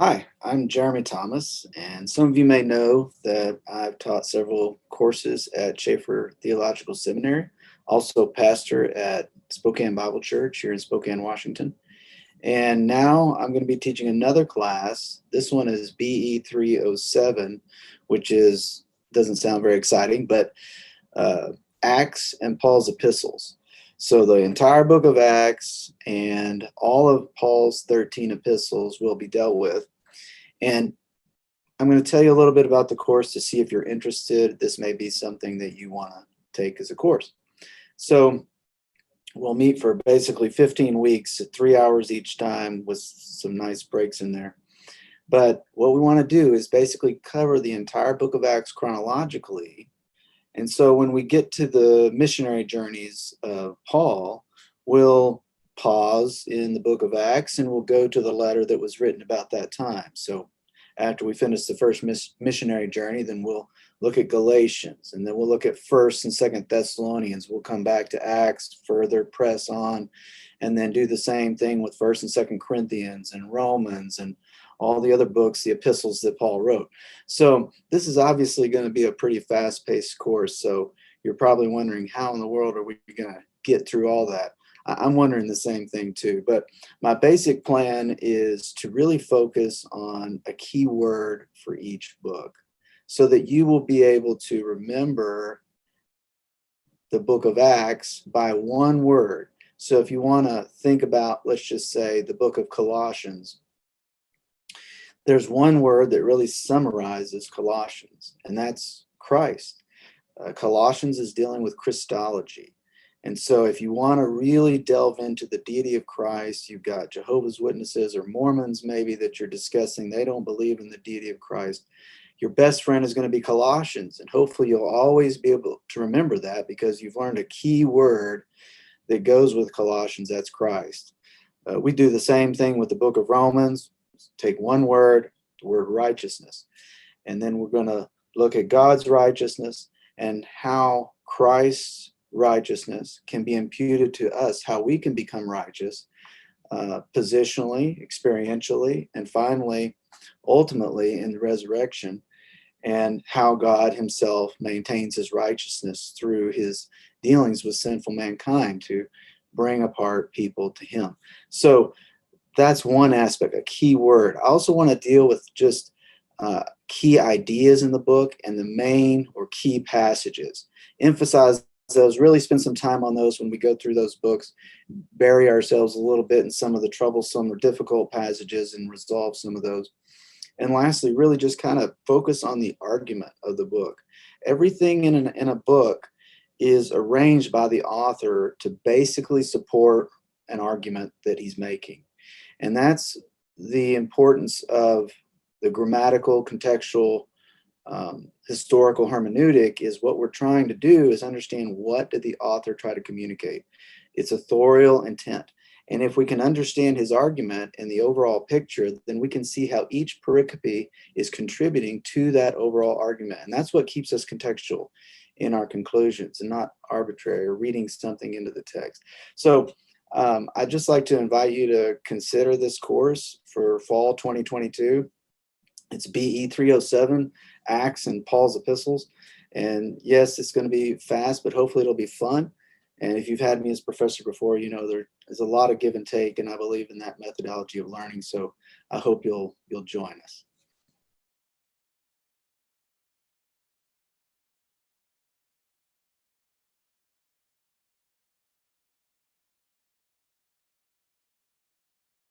Hi, I'm Jeremy Thomas, and some of you may know that I've taught several courses at Chafer Theological Seminary, also pastor at Spokane Bible Church here in Spokane, Washington. And now I'm going to be teaching another class. This one is BE 307, which doesn't sound very exciting, but Acts and Paul's epistles. So the entire book of Acts and all of Paul's 13 epistles will be dealt with. And I'm going to tell you a little bit about the course to see if you're interested. This may be something that you want to take as a course. So we'll meet for basically 15 weeks at 3 hours each time with some nice breaks in there. But what we want to do is basically cover the entire book of Acts chronologically. And so when we get to the missionary journeys of Paul, we'll pause in the book of Acts and we'll go to the letter that was written about that time. So after we finish the first missionary journey, then we'll look at Galatians, and then we'll look at 1st and 2nd Thessalonians. We'll come back to Acts, further press on, and then do the same thing with 1st and 2nd Corinthians and Romans and all the other books, the epistles that Paul wrote. So this is obviously going to be a pretty fast-paced course. So you're probably wondering, how in the world are we going to get through all that? I'm wondering the same thing too. But my basic plan is to really focus on a key word for each book so that you will be able to remember the book of Acts by one word. So if you want to think about, let's just say, the book of Colossians, there's one word that really summarizes Colossians, and that's Christ. Colossians is dealing with Christology. And so if you want to really delve into the deity of Christ, you've got Jehovah's Witnesses or Mormons maybe that you're discussing. They don't believe in the deity of Christ. Your best friend is going to be Colossians. And hopefully you'll always be able to remember that because you've learned a key word that goes with Colossians. That's Christ. We do the same thing with the book of Romans. Take one word, the word righteousness. And then we're going to look at God's righteousness and how Christ's righteousness can be imputed to us, how we can become righteous positionally, experientially, and finally, ultimately in the resurrection, and how God himself maintains his righteousness through his dealings with sinful mankind to bring apart people to him. So that's one aspect, a key word. I also want to deal with just key ideas in the book and the main or key passages. Emphasize those, really spend some time on those when we go through those books, bury ourselves a little bit in some of the troublesome or difficult passages and resolve some of those. And lastly, really just kind of focus on the argument of the book. Everything in a book is arranged by the author to basically support an argument that he's making. And that's the importance of the grammatical, contextual, historical hermeneutic. Is what we're trying to do is understand, what did the author try to communicate? Its authorial intent. And if we can understand his argument and the overall picture, then we can see how each pericope is contributing to that overall argument. And that's what keeps us contextual in our conclusions and not arbitrary or reading something into the text. So I'd just like to invite you to consider this course for fall 2022. It's BE 307, Acts and Paul's epistles. And yes, it's going to be fast, but hopefully it'll be fun. And if you've had me as professor before, you know there's a lot of give and take, and I believe in that methodology of learning. So I hope you'll join us.